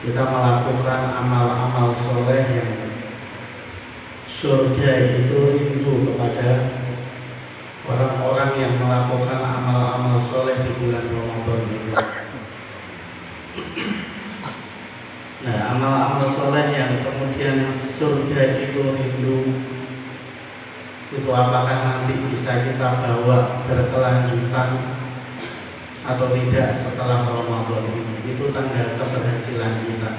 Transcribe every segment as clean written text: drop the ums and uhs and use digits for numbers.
kita melakukan amal-amal soleh yang surga itu rindu kepada orang-orang yang melakukan amal-amal soleh di bulan Ramadan ini. Nah, amal-amal soleh yang kemudian surga itu rindu, itu apakah nanti bisa kita bawa berkelanjutan atau tidak setelah Ramadan ini? Itu tanda keberhasilan kita.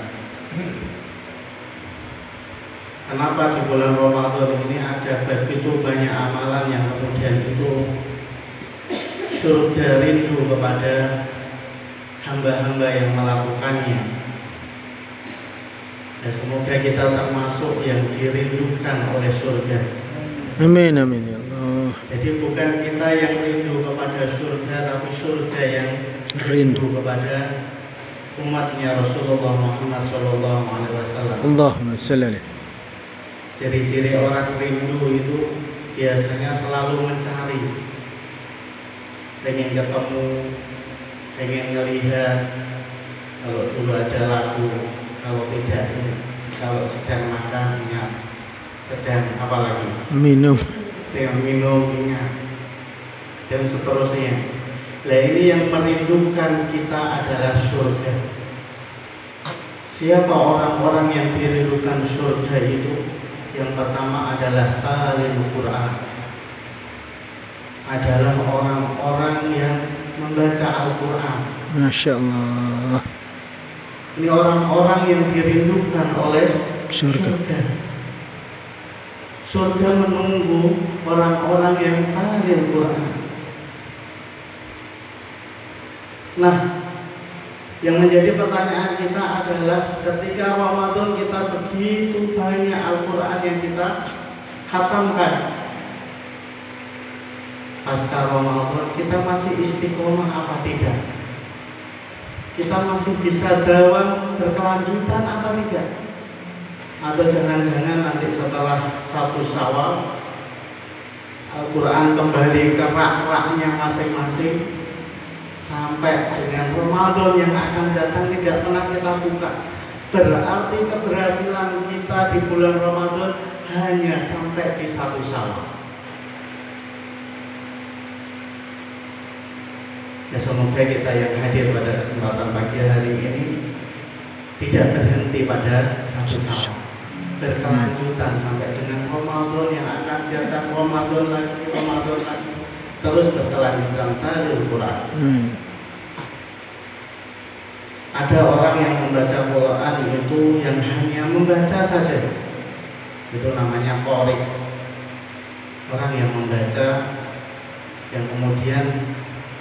Kenapa di bulan Ramadan ini ada begitu banyak amalan yang kemudian itu surga rindu kepada hamba-hamba yang melakukannya. Dan semoga kita termasuk yang dirindukan oleh surga. Amin amin ya Allah. Jadi bukan kita yang rindu kepada surga, tapi surga yang Rindu. kepada umatnya Rasulullah Muhammad SAW. Allahumma shalli alaihi. Ciri-ciri orang rindu itu biasanya selalu mencari, pengen ketemu, pengen ngelihat. Kalau dulu ada lagu, kalau tidak, kalau sedang makan ingat, sedang apa lagi? Minum. Sedang minum ingat, dan seterusnya. Nah, ini yang merindukan kita adalah surga. Siapa orang-orang yang dirindukan surga itu? Yang pertama adalah talil Quran, adalah orang-orang yang membaca Al-Quran. Masya Allah. Ini orang-orang yang dirindukan oleh Surga. Surga menunggu orang-orang yang talil Quran. Nah, yang menjadi pertanyaan kita adalah ketika Ramadan kita begitu banyak Al-Quran yang kita khatamkan. Pasca Ramadan kita masih istiqomah apa tidak? Kita masih bisa dawam berkelanjutan apa tidak? Atau jangan-jangan nanti setelah 1 Syawal Al-Quran kembali ke rak-raknya masing-masing, sampai dengan Ramadan yang akan datang tidak pernah kita buka. Berarti keberhasilan kita di bulan Ramadan hanya sampai di 1 Syawal. Ya, semoga kita yang hadir pada kesempatan pagi hari ini tidak berhenti pada 1 Syawal, berkelanjutan sampai dengan Ramadan yang akan datang, Ramadan lagi, terus berkelanjutan talil Quran. Ada orang yang membaca Quran itu yang hanya membaca saja, itu namanya qori. Orang yang membaca, yang kemudian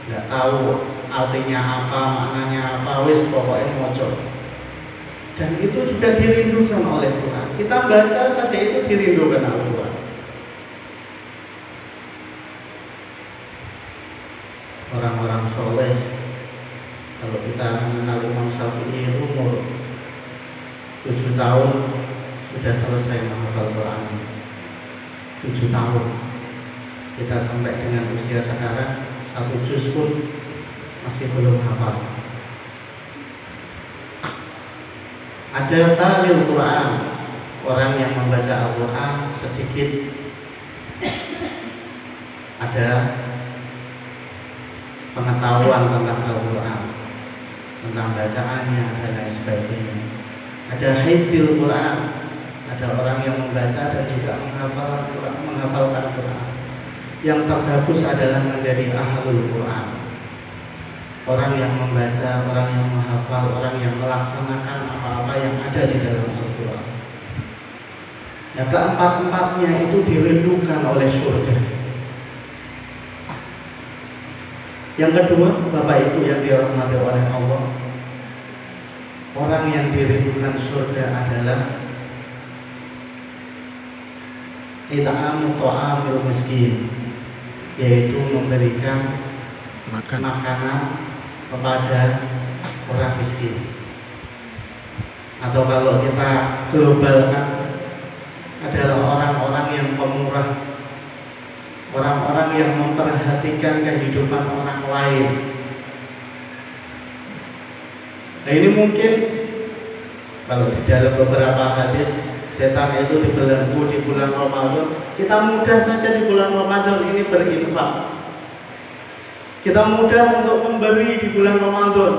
nggak tahu artinya apa, maknanya apa, wis pokoknya moco. Dan itu juga dirindukan oleh Quran. Kita baca saja itu dirindukan Al-Quran. Orang-orang soleh, kalau kita mengenal Imam Syafi'i, umur 7 tahun sudah selesai menghafal Quran. 7 tahun. Kita sampai dengan usia sekarang 1 juz pun masih belum hafal. Ada talil Quran, orang yang membaca Al-Quran sedikit, ada pengetahuan tentang Al-Quran, tentang bacaannya dan lain sebagainya. Ada hifdzul Quran, ada orang yang membaca dan juga menghafalkan Quran. Yang terbagus adalah menjadi ahlul Quran, orang yang membaca, orang yang menghafal, orang yang melaksanakan apa-apa yang ada di dalam Al-Quran. Ya, keempat-empatnya itu dirindukan oleh surga. Yang kedua, Bapak Ibu yang dirahmati oleh Allah, orang yang dirindukan surga adalah it'amu ta'amil miskin, yaitu memberikan makanan kepada orang miskin. Atau kalau kita globalkan, adalah orang-orang yang pemurah, orang-orang yang memperhatikan kehidupan orang lain. Nah, ini mungkin Kalau di dalam beberapa hadis, setan itu dibelenggu di bulan Ramadan. Kita mudah saja di bulan Ramadan ini berinfak. Kita mudah untuk memberi di bulan Ramadan.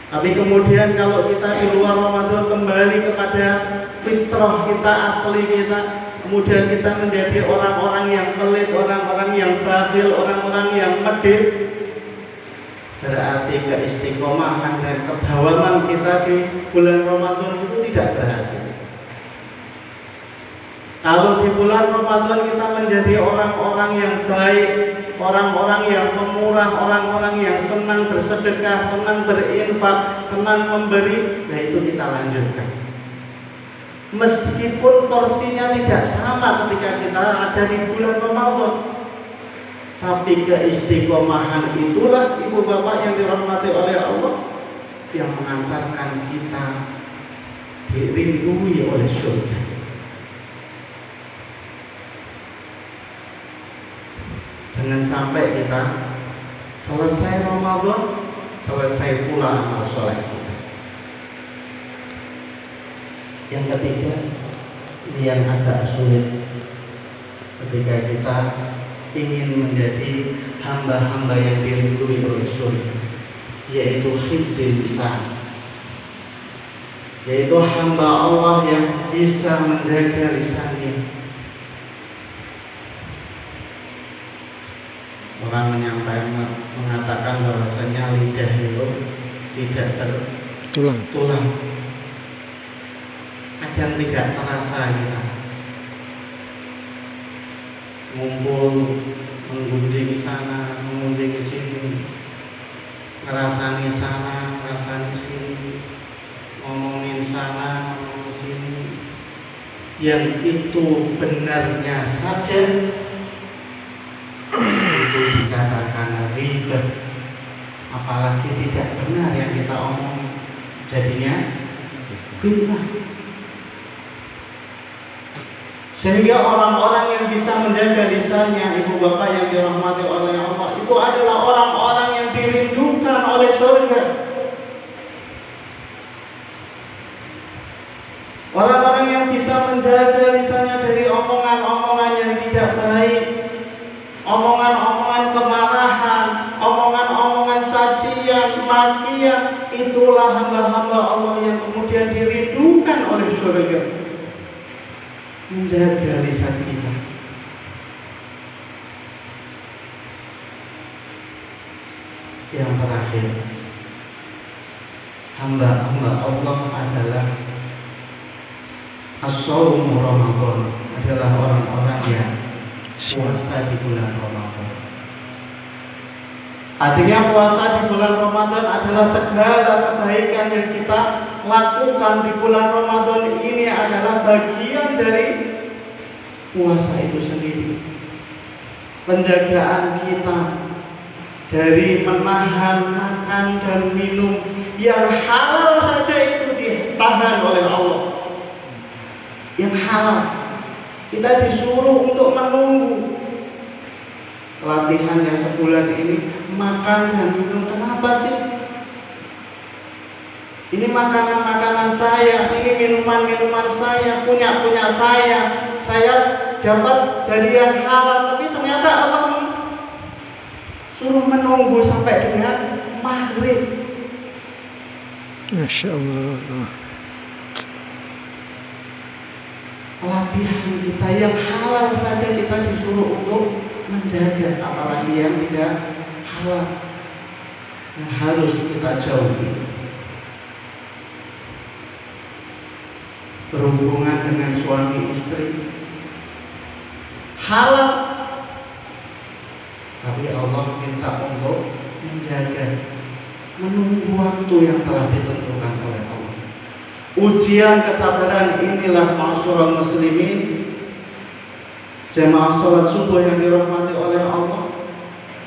Tapi kemudian kalau kita di luar Ramadan kembali kepada fitrah kita, asli kita, kemudian kita menjadi orang-orang yang pelit, orang-orang yang bakhil, orang-orang yang medit, berarti keistiqomahan dan kedawaman kita di bulan Ramadan itu tidak berhasil. Kalau di bulan Ramadan kita menjadi orang-orang yang baik, orang-orang yang pemurah, orang-orang yang senang bersedekah, senang berinfak, senang memberi, nah itu kita lanjutkan. Meskipun porsinya tidak sama ketika kita ada di bulan Ramadan, tapi keistiqomahan itulah ibu bapak yang dirahmati oleh Allah yang mengantarkan kita dirindui oleh surga. Jangan sampai kita selesai Ramadan, selesai pula amal soleh kita. Yang ketiga, ini yang agak sulit ketika kita ingin menjadi hamba-hamba yang dirindui oleh surga, yaitu hifdzul lisan, yaitu hamba Allah yang bisa menjaga lisannya. Orang mengatakan bahwasanya lidah itu tidak tertulang, kadang tidak terasa kita ngumpul, menggunjing sana, menggunjing sini, ngerasani sana, ngerasani sini, ngomongin sana, ngomongin sini, yang itu benarnya saja itu dikatakan ribet, apalagi tidak benar yang kita omong, jadinya fitnah. Sehingga orang-orang yang bisa menjaga lisannya, ibu bapak yang dirahmati oleh Allah, itu adalah orang-orang yang dirindukan oleh surga. Orang-orang yang bisa menjaga lisannya dari omongan-omongan yang tidak baik, omongan-omongan kemarahan, omongan-omongan cacian, makian, itulah hamba-hamba Allah yang kemudian dirindukan oleh surga. Menjaga lisan kita. Yang terakhir, hamba-hamba Allah adalah as-shaum Ramadan, adalah orang-orang yang puasa di bulan Ramadan. Artinya puasa di bulan Ramadan adalah segala kebaikan yang kita lakukan di bulan Ramadan ini adalah bagian dari puasa itu sendiri. Penjagaan kita dari menahan makan dan minum yang halal saja itu ditahan oleh Allah. Yang halal. Kita disuruh untuk menunggu latihannya sebulan ini, makan dan minum. Kenapa sih? Ini makanan-makanan saya, ini minuman-minuman saya, punya saya. Saya dapat dari yang halal, tapi ternyata Allah suruh menunggu sampai dengan maghrib. Masya Allah. Latihan kita yang halal saja kita disuruh untuk menjaga, apalagi yang tidak halal yang harus kita jauhi. Berhubungan dengan suami istri halal, tapi Allah minta untuk menjaga, menunggu waktu yang telah ditentukan oleh Allah. Ujian kesabaran inilah ma'asyiral muslimin, jamaah sholat subuh yang dirahmati oleh Allah,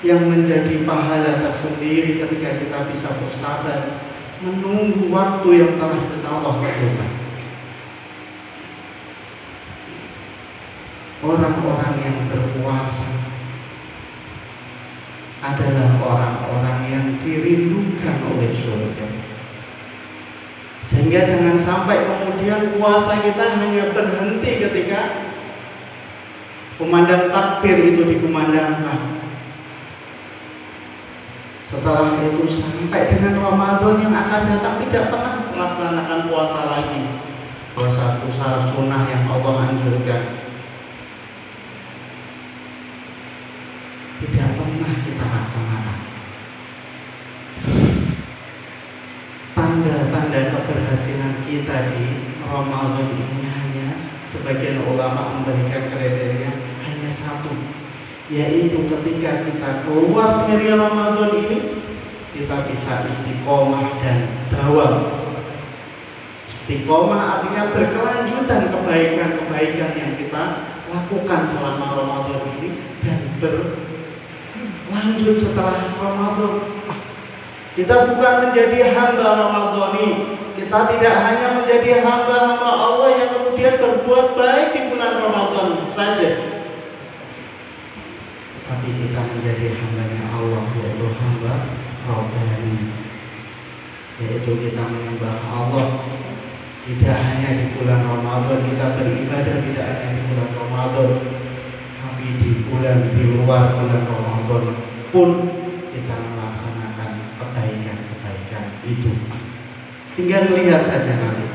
yang menjadi pahala tersendiri ketika kita bisa bersabar menunggu waktu yang telah Allah tentukan. Orang-orang yang berpuasa adalah orang-orang yang dirindukan oleh surga. Sehingga jangan sampai kemudian puasa kita hanya berhenti ketika kumandang takbir itu dikumandangkan. Setelah itu sampai dengan Ramadan yang akan datang tidak pernah melaksanakan puasa lagi. Puasa sunnah yang Allah anjurkan. Tidak pernah kita laksanakan. Tanda-tanda keberhasilan kita di Ramadan ini hanya sebagian ulama memberikan kriteria hanya satu, yaitu ketika kita keluar dari Ramadan ini kita bisa istiqomah dan dawam. Istiqomah artinya berkelanjutan kebaikan-kebaikan yang kita lakukan selama Ramadan ini dan berlanjut setelah Ramadan. Kita bukan menjadi hamba Ramadhani. Kita tidak hanya menjadi hamba-hamba Allah yang kemudian berbuat baik di bulan Ramadan saja, tapi kita menjadi hambanya Allah, yaitu hamba Rabbani, yaitu kita menyembah Allah tidak hanya di bulan Ramadan. Kita beribadah tidak hanya di bulan Ramadan, tapi di luar bulan Ramadan pun kita melaksanakan kebaikan-kebaikan itu. Tinggal melihat saja nanti,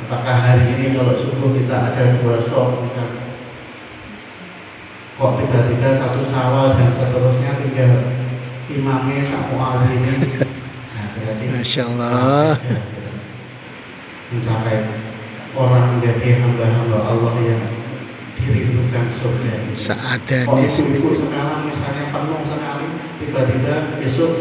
apakah hari ini kalau subuh kita ada 2 shop misalnya, kok tiba-tiba 1 Syawal dan seterusnya tinggal imamnya sama ini. Nah, berarti Masya Allah. Mencapai orang menjadi hamba-hamba Allah yang dirindukan surga. Seadanya Ibu sekarang misalnya penuh sekali, tiba-tiba besok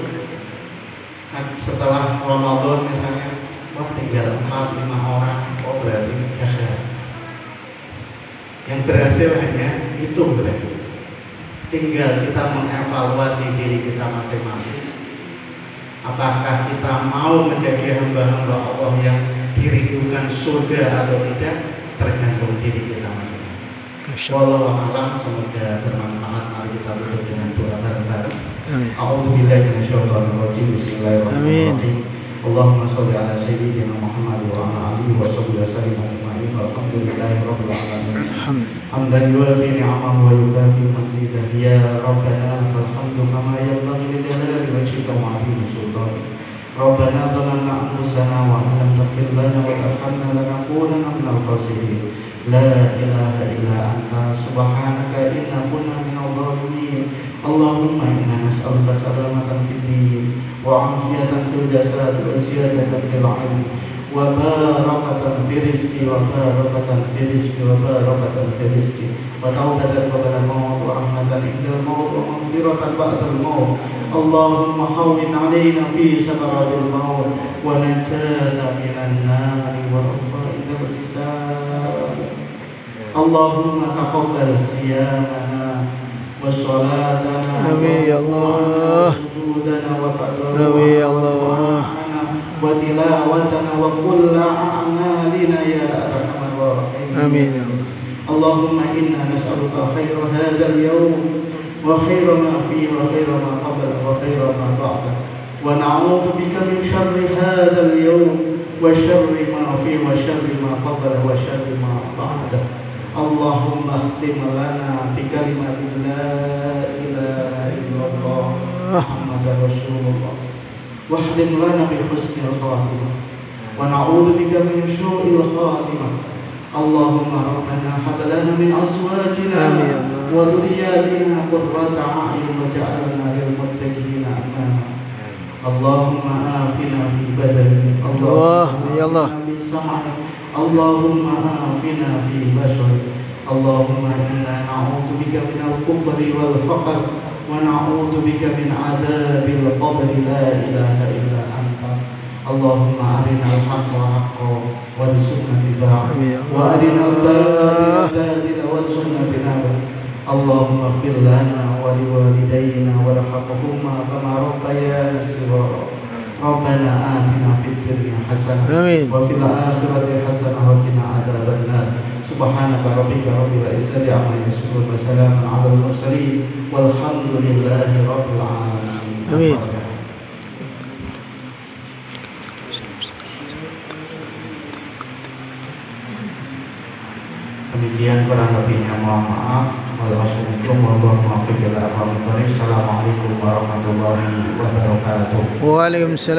setelah Ramadan misalnya, wah tinggal 4-5 orang, oh berarti gagal. Yang berhasil hanya itu berarti. Tinggal kita mengevaluasi diri kita masing-masing. Apakah kita mau menjadi hamba-hamba Allah yang dirindukan surga atau tidak, tergantung diri kita masing-masing. Wallahu a'lam, semoga bermanfaat. Mari kita tutup dengan doa bareng-bareng. A'udzubillahi minasyaitonir rajim. Bismillahirrahmanirrahim. Allahumma shalli ala sayyidina Muhammad wa ala alihi wa sahbihi wasallim ajma'in. Walhamdulillahi rabbil alamin. Hamdan yuwafi ni'amahu wa yukafi mazidah. Ya Rabbana falhamdu kama yanbaghi li jalali wajhika wa 'azimi sultanik. Rabbana zalamna anfusana wa in lam taghfir lana wa tarhamna lanakunanna minal khasirin. La ilaha illa anta subhanaka inna kunna minadh dhalimin. Allahumma inna nas'aluka salamatan fid din wa 'afiyatan fil jasad wa ziyadatan fil 'ilm wa barakatan fil rizqi wa barakatan fil rizqi wa barakatan fil rizqi wa tawbatan qabla al-maut wa rahmatan inda al-maut wa maghfiratan ba'da al-maut. Allahumma hawwin 'alaina fi sakaratil maut wa najjana minan nar wa rafa'ina wal hisab. Allahumma taqabbal siyamana wa salatana. Amin ya Allah. Amin ya Allah. Wa tilawatana wa kulla a'malina ya arhamar rahimin. Amin ya Allah. Allahumma inna nas'aluka khaira hadzal yawm wa khaira ma fihi wa khaira ma qabla wa khaira ma ba'da wa na'udzu bika min syarri hadzal yawm wa syarri ma fihi wa syarri ma qabla wa syarri ma ba'da. Allahumma khtim lana bi kalimatin la ilaha illallah Muhammadar Rasulullah wa khtim lana bi husnil khatimah wa na'udzu bika min su'il khatimah. Allahumma rabbana hab lana min azwajina wa dhurriyyatina qurrata a'yun waj'alna lil muttaqina imama. Allahumma afina fi badani. Allahumma fi sam'i. Allahumma afina fi basari. Allahumma inna na'udzu bika min al-kufri wal faqr wa na'udzu bika min 'adzabil qabr. La ilaha illa anta. Allahumma arina al-haqqa haqqan warzuqna ittiba'ahu wa arina al-batila batilan warzuqna ijtinabah. Allahumma ighfir lana wa liwalidayna warhamhuma kama rabbayana shighara. Rabbana atina fid dunya hasanah wa fil akhirati hasanah wa qina adzabannar. Subhanaka rabbika rabbil izzati amma yasifun wa salamun 'alal mursalin walhamdulillahi rabbil alamin. Amin. Demikian kurang lebihnya mohon maaf. Assalamualaikum warahmatullahi wabarakatuh. Waalaikumsalam.